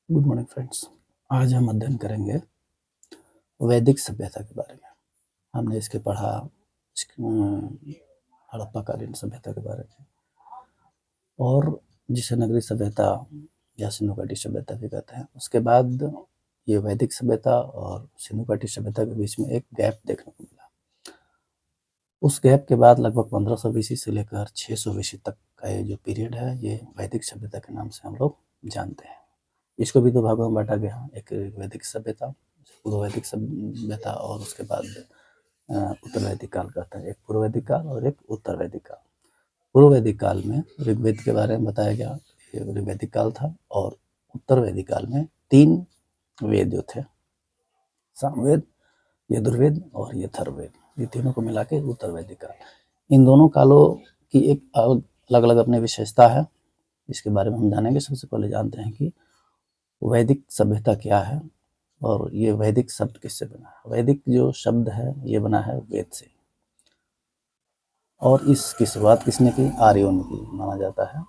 Good morning friends. आज हम अध्ययन करेंगे वैदिक सभ्यता के बारे में। हमने इसके पढ़ा हड़प्पाकालीन सभ्यता के बारे में, और जिसे नगरी सभ्यता या सिंधु घाटी सभ्यता भी कहते हैं। उसके बाद ये वैदिक सभ्यता और सिंधु घाटी सभ्यता के बीच में एक गैप देखने को मिला। उस गैप के बाद लगभग 1500 बीसी से लेकर 600 बीसी तक का ये जो पीरियड है, ये वैदिक सभ्यता के नाम से हम लोग जानते हैं। इसको भी दो भागों में बांटा गया, एक वैदिक सभ्यता, पूर्व वैदिक सभ्यता, और उसके बाद उत्तर वैदिक काल कहते हैं। एक पूर्व वैदिक काल और एक उत्तर वैदिक काल। पूर्व वैदिक काल में ऋग्वेद के बारे में बताया गया, ये ऋग्वैदिक काल था। और उत्तर वैदिक काल में 3 वेद जो थे, सामवेद, यजुर्वेद और अथर्ववेद, ये तीनों को मिला के उत्तर वैदिक काल। इन दोनों कालों की एक अलग अलग अपनी विशेषता है, इसके बारे में हम जानेंगे। सबसे पहले जानते हैं कि वैदिक सभ्यता क्या है और ये वैदिक शब्द किससे बना है। वैदिक जो शब्द है ये बना है वेद से, और इसकी शुरुआत किसने की? आर्यों ने की। माना जाता है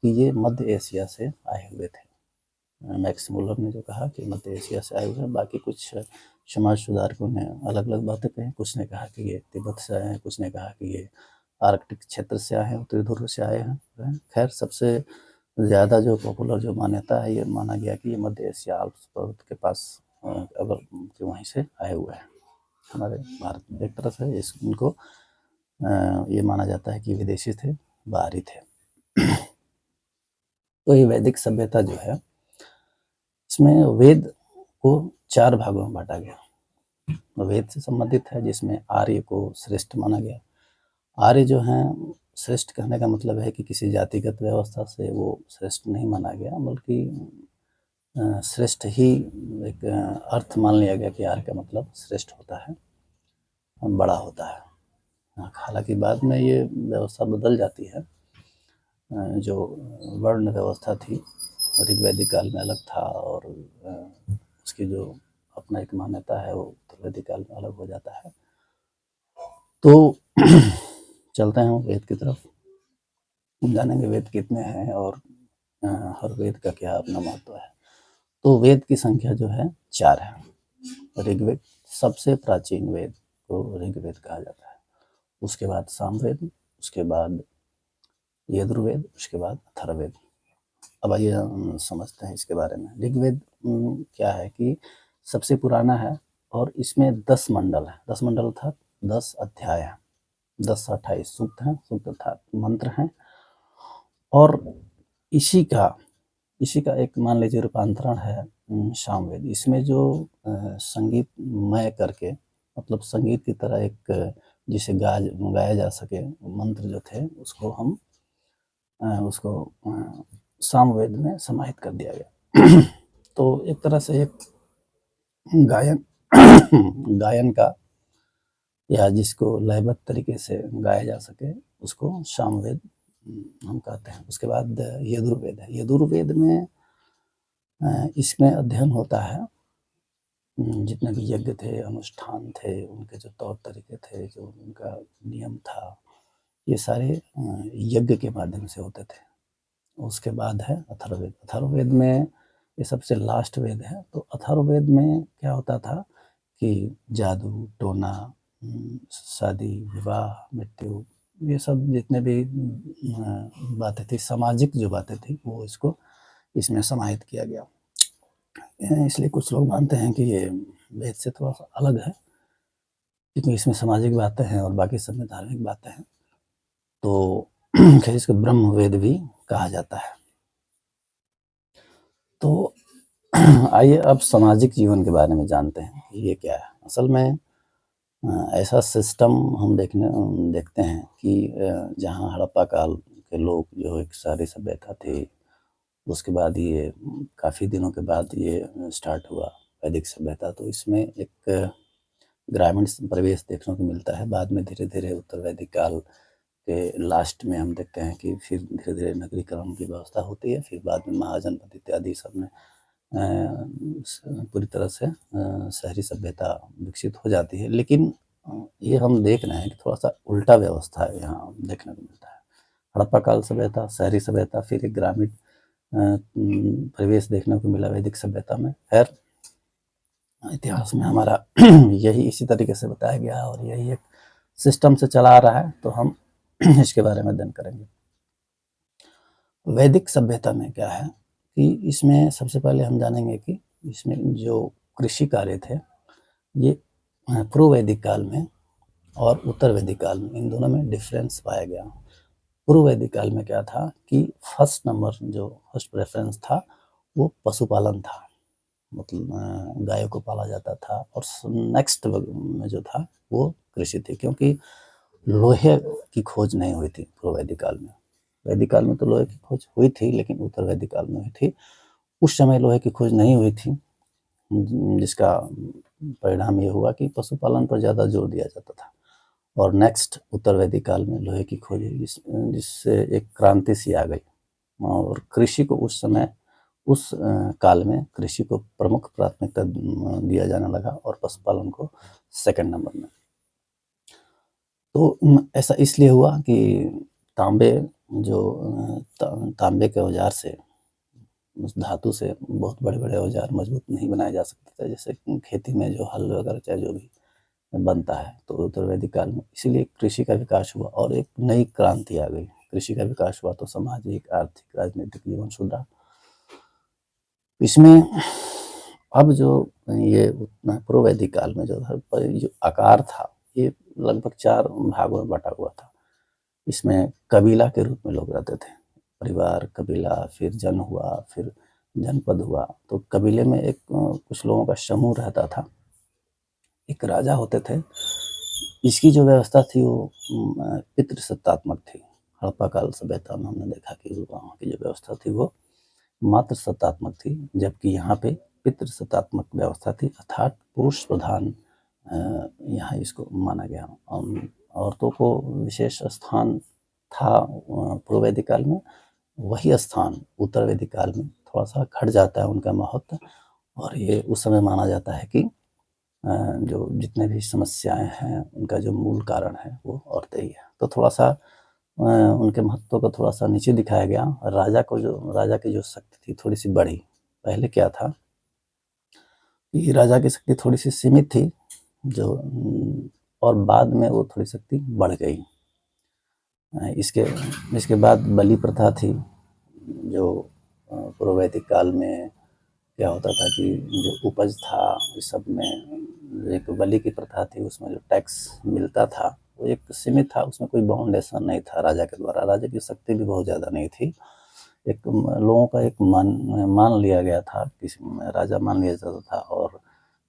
कि ये मध्य एशिया से आए हुए थे। मैक्स मुलर ने जो कहा कि मध्य एशिया से आए हुए हैं, बाकी कुछ समाज सुधारकों ने अलग अलग बातें कही। कुछ ने कहा कि ये तिब्बत से आए हैं, कुछ ने कहा कि ये आर्कटिक क्षेत्र से आए हैं, उत्तरी ध्रुव से आए हैं। खैर, सबसे ज़्यादा जो पॉपुलर जो मान्यता है, ये माना गया कि ये मध्य एशिया आल्प्स पर्वत के पास अगर वहीं से आए हुए हैं हमारे भारत में। एक तरह से इनको ये माना जाता है कि विदेशी थे, बाहरी थे। तो ये वैदिक सभ्यता जो है, इसमें वेद को 4 भागों में बांटा गया। वेद से संबंधित है, जिसमें आर्य को श्रेष्ठ माना गया। आर्य जो हैं, श्रेष्ठ कहने का मतलब है कि किसी जातिगत व्यवस्था से वो श्रेष्ठ नहीं माना गया, बल्कि श्रेष्ठ ही एक अर्थ मान लिया गया कि आर्य का मतलब श्रेष्ठ होता है, बड़ा होता है। हालांकि बाद में ये व्यवस्था बदल जाती है। जो वर्ण व्यवस्था थी ऋग्वैदिक काल में अलग था, और उसकी जो अपना एक मान्यता है वो उत्तरवैदिक काल में अलग हो जाता है। तो चलते हैं वेद की तरफ, जानेंगे वेद कितने हैं और हर वेद का क्या अपना महत्व है। तो वेद की संख्या जो है 4 है। ऋग्वेद सबसे प्राचीन वेद को ऋग्वेद कहा जाता है। उसके बाद सामवेद, उसके बाद यजुर्वेद, उसके बाद अथर्ववेद। अब आइए समझते हैं इसके बारे में। ऋग्वेद क्या है कि सबसे पुराना है, और इसमें 10 मंडल है। 10 मंडल अर्थात 10 अध्याय हैं, 10 से 28 सूक्त हैं, सूक्त अर्थात मंत्र हैं। और इसी का एक मान लीजिए रूपांतरण है सामवेद। इसमें जो संगीतमय करके, मतलब संगीत की तरह एक जिसे गाया जा सके मंत्र जो थे, उसको हम उसको सामवेद में समाहित कर दिया गया। तो एक तरह से एक गायन गायन का, या जिसको लयबद्ध तरीके से गाया जा सके, उसको सामवेद हम कहते हैं। उसके बाद यजुर्वेद है। यजुर्वेद में इसमें अध्ययन होता है जितने भी यज्ञ थे, अनुष्ठान थे, उनके जो तौर तरीके थे, जो उनका नियम था, ये सारे यज्ञ के माध्यम से होते थे। उसके बाद है अथर्ववेद। अथर्ववेद में ये सबसे लास्ट वेद है। तो अथर्ववेद में क्या होता था कि जादू टोना, शादी विवाह मृत्यु, ये सब जितने भी बातें थी, सामाजिक जो बातें थी, वो इसको इसमें समाहित किया गया। इसलिए कुछ लोग मानते हैं कि ये वेद से थोड़ा सा अलग है, क्योंकि इसमें सामाजिक बातें हैं और बाकी सब में धार्मिक बातें हैं। तो खैर, इसको ब्रह्म वेद भी कहा जाता है। तो आइए अब सामाजिक जीवन के बारे में जानते हैं कि ये क्या है। असल में ऐसा सिस्टम हम देखते हैं कि जहाँ हड़प्पा काल के लोग जो एक सारी सभ्यता थे, उसके बाद ये काफ़ी दिनों के बाद ये स्टार्ट हुआ वैदिक सभ्यता। तो इसमें एक ग्रामीण परिवेश देखने को मिलता है। बाद में धीरे धीरे उत्तर वैदिक काल के लास्ट में हम देखते हैं कि फिर धीरे धीरे नगरीकरण की व्यवस्था होती है। फिर बाद में महाजनपद इत्यादि सब में पूरी तरह से शहरी सभ्यता विकसित हो जाती है। लेकिन ये हम देख रहे हैं कि थोड़ा सा उल्टा व्यवस्था यहाँ देखने को मिलता है। हड़प्पा काल सभ्यता, शहरी सभ्यता, फिर एक ग्रामीण परिवेश देखने को मिला वैदिक सभ्यता में। खैर इतिहास में हमारा यही इसी तरीके से बताया गया और यही एक सिस्टम से चला आ रहा है, तो हम इसके बारे में अध्ययन करेंगे। वैदिक सभ्यता में क्या है कि इसमें सबसे पहले हम जानेंगे कि इसमें जो कृषि कार्य थे ये पूर्व वैदिक काल में और उत्तर वैदिक काल में, इन दोनों में डिफरेंस पाया गया। पूर्व वैदिक काल में क्या था कि फर्स्ट प्रेफरेंस था वो पशुपालन था, मतलब गायों को पाला जाता था, और नेक्स्ट में जो था वो कृषि थी, क्योंकि लोहे की खोज नहीं हुई थी पूर्व वैदिक काल में। वैदिक काल में तो लोहे की खोज हुई थी, लेकिन उत्तर वैदिक काल में हुई थी। उस समय लोहे की खोज नहीं हुई थी, जिसका परिणाम ये हुआ कि पशुपालन पर ज़्यादा जोर दिया जाता था। और नेक्स्ट उत्तर वैदिक काल में लोहे की खोज हुई, जिससे एक क्रांति सी आ गई, और कृषि को उस समय उस काल में कृषि को प्रमुख प्राथमिकता दिया जाने लगा और पशुपालन को सेकंड नंबर में। तो ऐसा इसलिए हुआ कि तांबे के औजार से, उस धातु से बहुत बड़े-बड़े औजार मजबूत नहीं बनाए जा सकते थे, जैसे खेती में जो हल वगैरह चाहे जो भी बनता है। तो उत्तर वैदिक काल में इसीलिए कृषि का विकास हुआ और एक नई क्रांति आ गई। कृषि का विकास हुआ तो सामाजिक, आर्थिक, राजनीतिक जीवन सुधरा। इसमें अब जो ये पूर्व वैदिक काल में जो आकार था ये लगभग 4 भागों में बटा हुआ था। इसमें कबीला के रूप में लोग रहते थे, परिवार, कबीला, फिर जन हुआ, फिर जनपद हुआ। तो कबीले में एक कुछ लोगों का समूह रहता था, एक राजा होते थे। इसकी जो व्यवस्था थी वो पितृसत्तात्मक थी। हड़प्पा काल सभ्यता में हमने देखा कि वहाँ की जो व्यवस्था थी वो मातृ सत्तात्मक थी, जबकि यहाँ पे पितृसत्तात्मक व्यवस्था थी, अर्थात पुरुष प्रधान यहाँ इसको माना गया। औरतों को विशेष स्थान था पूर्व वैदिक काल में, वही स्थान उत्तर वैदिक काल में थोड़ा सा घट जाता है उनका महत्व, और ये उस समय माना जाता है कि जो जितने भी समस्याएं हैं उनका जो मूल कारण है वो औरतें ही है। तो थोड़ा सा उनके महत्व को थोड़ा सा नीचे दिखाया गया। राजा की जो शक्ति थी थोड़ी सी बढ़ी। पहले क्या था कि राजा की शक्ति थोड़ी सी सीमित थी, जो और बाद में वो थोड़ी शक्ति बढ़ गई। इसके बाद बलि प्रथा थी, जो पूर्व वैदिक काल में क्या होता था कि जो उपज था इस सब में एक बलि की प्रथा थी, उसमें जो टैक्स मिलता था वो एक सीमित था, उसमें कोई बाउंडेशन नहीं था राजा के द्वारा। राजा की शक्ति भी बहुत ज़्यादा नहीं थी, एक लोगों का एक मान लिया गया था, किसी राजा मान लिया जाता था, और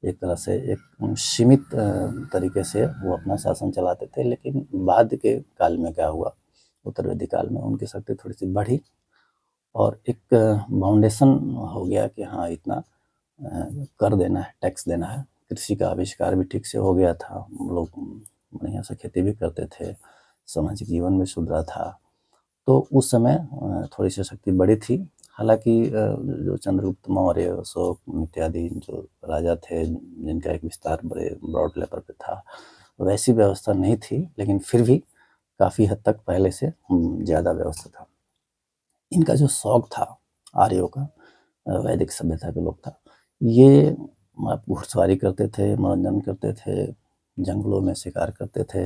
एक तरह से एक सीमित तरीके से वो अपना शासन चलाते थे। लेकिन बाद के काल में क्या हुआ, उत्तर वैदिक काल में उनकी शक्ति थोड़ी सी बढ़ी और एक बाउंडेशन हो गया कि हाँ इतना कर देना है, टैक्स देना है। कृषि का आविष्कार भी ठीक से हो गया था, लोग बढ़िया से खेती भी करते थे, सामाजिक जीवन में सुधरा था। तो उस समय थोड़ी सी शक्ति बड़ी थी। हालांकि जो चंद्रगुप्त मौर्य, अशोक इत्यादि जो राजा थे जिनका एक विस्तार बड़े ब्रॉड लेवल पे था, वैसी व्यवस्था नहीं थी, लेकिन फिर भी काफ़ी हद तक पहले से ज़्यादा व्यवस्था था। इनका जो शौक था आर्यों का, वैदिक सभ्यता के लोग था, ये घुड़सवारी करते थे, मनोरंजन करते थे, जंगलों में शिकार करते थे।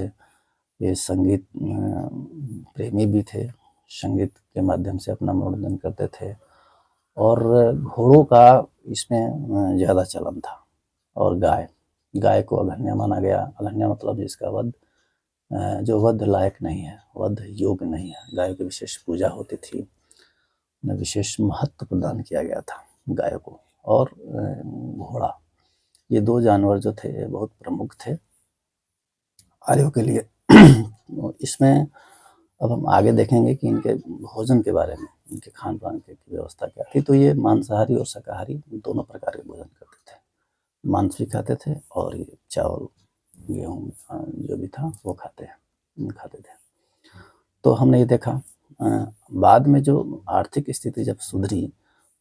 ये संगीत प्रेमी भी थे, संगीत के माध्यम से अपना मनोरंजन करते थे, और घोड़ों का इसमें ज़्यादा चलन था। और गाय को अघन्य माना गया। अघन्य मतलब जिसका वध जो वध लायक नहीं है, वध योग्य नहीं है। गाय की विशेष पूजा होती थी, उन्हें विशेष महत्व प्रदान किया गया था गाय को। और घोड़ा, ये 2 जानवर जो थे बहुत प्रमुख थे आर्यों के लिए। इसमें अब हम आगे देखेंगे कि इनके भोजन के बारे में, इनके खान पान की व्यवस्था क्या थी। तो ये मांसाहारी और शाकाहारी दोनों प्रकार के भोजन करते थे। मांस भी खाते थे और ये चावल, गेहूँ जो भी था वो खाते थे। तो हमने ये देखा बाद में जो आर्थिक स्थिति जब सुधरी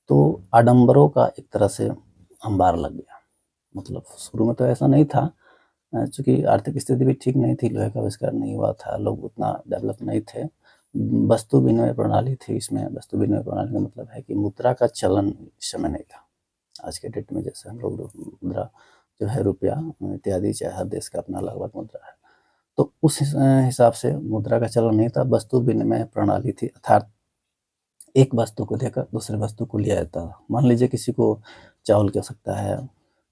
तो आडंबरों का एक तरह से अंबार लग गया। मतलब शुरू में तो ऐसा नहीं था, चूँकि आर्थिक स्थिति भी ठीक नहीं थी, लोहे का आविष्कार नहीं हुआ था, लोग उतना डेवलप नहीं थे, वस्तु विनिमय प्रणाली थी। इसमें वस्तु विनिमय प्रणाली का मतलब है कि मुद्रा का चलन इस समय नहीं था। आज के डेट में जैसे हम लोग मुद्रा जो है रुपया इत्यादि, चाहे हर देश का अपना अलग अलग मुद्रा है, तो उस हिसाब से मुद्रा का चलन नहीं था, वस्तु विनिमय प्रणाली थी। अर्थात एक वस्तु को देकर दूसरे वस्तु को लिया जाता था। मान लीजिए किसी को चावल की आवश्यकता है,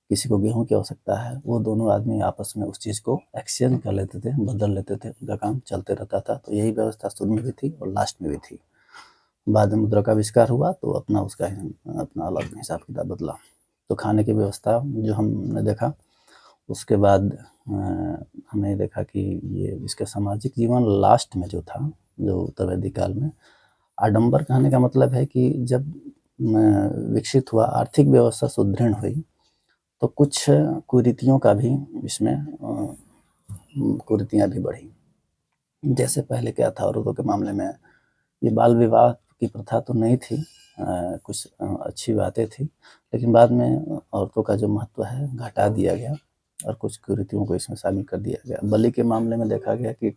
किसी को गेहूं की आवश्यकता है, वो दोनों आदमी आपस में उस चीज़ को एक्सचेंज कर लेते थे, बदल लेते थे, उनका काम चलते रहता था। तो यही व्यवस्था शुरू में भी थी और लास्ट में भी थी। बाद में मुद्रा का आविष्कार हुआ तो अपना अलग हिसाब किताब बदला। तो खाने की व्यवस्था जो हमने देखा, उसके बाद हमने देखा कि ये इसका सामाजिक जीवन लास्ट में जो था, जो उत्तर वैदिक काल में, आडंबर कहने का मतलब है कि जब विकसित हुआ, आर्थिक व्यवस्था सुदृढ़ हुई, तो कुछ कुरीतियों का भी इसमें कुरीतियाँ भी बढ़ी। जैसे पहले क्या था, औरतों के मामले में ये बाल विवाह की प्रथा तो नहीं थी, कुछ अच्छी बातें थी, लेकिन बाद में औरतों का जो महत्व है घटा दिया गया और कुछ कुरीतियों को इसमें शामिल कर दिया गया। बलि के मामले में देखा गया कि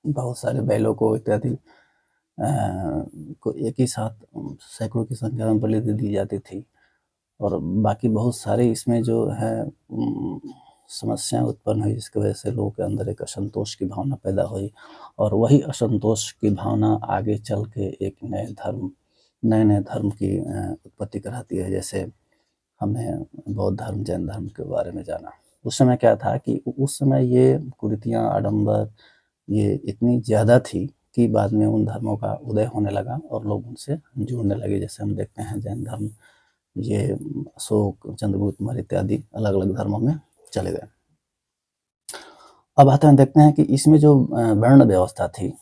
बहुत सारे बैलों को इत्यादि को एक ही साथ सैकड़ों की संख्या में बलि दे दी जाती थी, और बाकी बहुत सारे इसमें जो है समस्याएं उत्पन्न हुई, जिसकी वजह से लोगों के अंदर एक असंतोष की भावना पैदा हुई, और वही असंतोष की भावना आगे चल के एक नए नए धर्म की उत्पत्ति कराती है। जैसे हमने बौद्ध धर्म, जैन धर्म के बारे में जाना। उस समय क्या था कि उस समय ये कुरीतियाँ, आडंबर ये इतनी ज़्यादा थी कि बाद में उन धर्मों का उदय होने लगा और लोग उनसे जुड़ने लगे। जैसे हम देखते हैं जैन धर्म, ये अशोक, चंद्रगुप्त मौर्य इत्यादि अलग अलग धर्मों में चले गए। अब आते हैं, देखते हैं कि इसमें जो वर्ण व्यवस्था थी,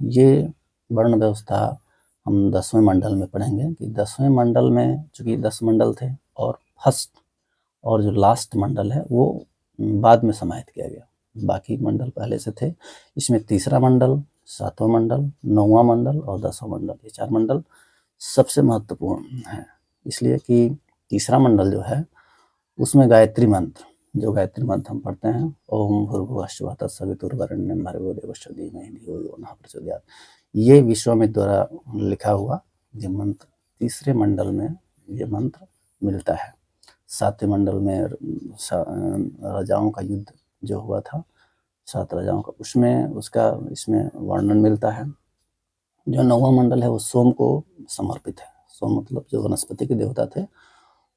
ये वर्ण व्यवस्था हम 10वें मंडल में पढ़ेंगे कि 10वें मंडल में चूँकि 10 मंडल थे, और फर्स्ट और जो लास्ट मंडल है वो बाद में समाहित किया गया। बाकी मंडल पहले से थे। इसमें तीसरा मंडल, 7वां मंडल, 9वां मंडल और 10वां मंडल, ये 4 मंडल सबसे महत्वपूर्ण है। इसलिए कि तीसरा मंडल जो है उसमें गायत्री मंत्र, जो गायत्री मंत्र हम पढ़ते हैं, ओम भूर्भुवः स्वः तत्सवितुर्वरेण्यं भर्गो देवस्य धीमहि धियो यो नः प्रचोदयात्, ये विश्वामित्र द्वारा लिखा हुआ ये मंत्र तीसरे मंडल में ये मंत्र मिलता है। 7वें मंडल में राजाओं का युद्ध जो हुआ था, 7 राजाओं का, उसमें उसका इसमें वर्णन मिलता है। जो 9वां मंडल है वो सोम को समर्पित है। सोम मतलब जो वनस्पति के देवता थे,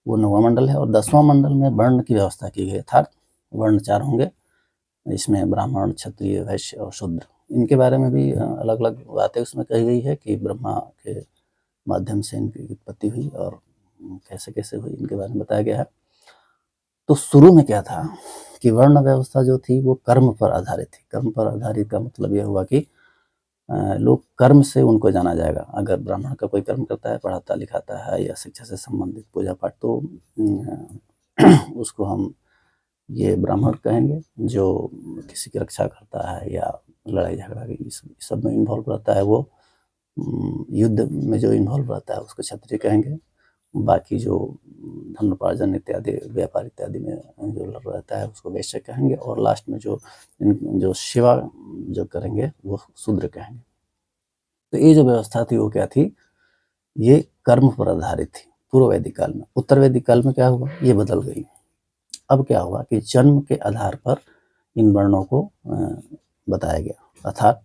वो 9वां मंडल है। और 10वां मंडल में वर्ण की व्यवस्था की गई, अर्थात वर्ण 4 होंगे। इसमें ब्राह्मण, क्षत्रिय, वैश्य और शूद्र, इनके बारे में भी अलग अलग बातें उसमें कही गई है कि ब्रह्मा के माध्यम से इनकी उत्पत्ति हुई और कैसे कैसे हुई, इनके बारे में बताया गया है। तो शुरू में क्या था कि वर्ण व्यवस्था जो थी वो कर्म पर आधारित थी। कर्म पर आधारित का मतलब यह हुआ कि लोग कर्म से उनको जाना जाएगा। अगर ब्राह्मण का कोई कर्म करता है, पढ़ाता लिखाता है या शिक्षा से संबंधित पूजा पाठ, तो उसको हम ये ब्राह्मण कहेंगे। जो किसी की रक्षा करता है या लड़ाई झगड़ा इस सब में इन्वॉल्व रहता है, वो युद्ध में जो इन्वॉल्व रहता है उसको क्षत्रिय कहेंगे। बाकी जो धनोपार्जन इत्यादि, व्यापार इत्यादि में जो रहता है उसको वैश्य कहेंगे। और लास्ट में जो सेवा जो करेंगे वो शूद्र कहेंगे। तो ये जो व्यवस्था थी वो क्या थी, ये कर्म पर आधारित थी पूर्व वैदिक काल में। उत्तर वैदिक काल में क्या हुआ, ये बदल गई। अब क्या हुआ कि जन्म के आधार पर इन वर्णों को बताया गया, अर्थात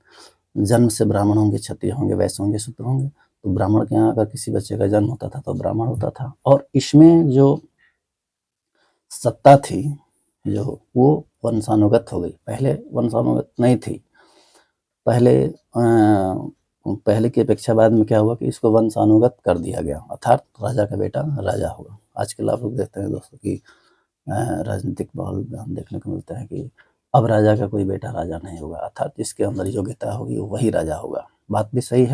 जन्म से ब्राह्मण होंगे, क्षत्रिय होंगे, वैश्य होंगे, शूद्र होंगे। तो ब्राह्मण के यहाँ अगर किसी बच्चे का जन्म होता था तो ब्राह्मण होता था। और इसमें जो सत्ता थी जो, वो वंशानुगत हो गई। पहले वंशानुगत नहीं थी। पहले की अपेक्षा बाद में क्या हुआ कि इसको वंशानुगत कर दिया गया, अर्थात राजा का बेटा राजा होगा। आजकल आप लोग देखते हैं दोस्तों कि राजनीतिक माहौल में हम देखने को मिलता है कि अब राजा का कोई बेटा राजा नहीं होगा, अर्थात जिसके अंदर योग्यता होगी वही राजा होगा। बात भी सही है।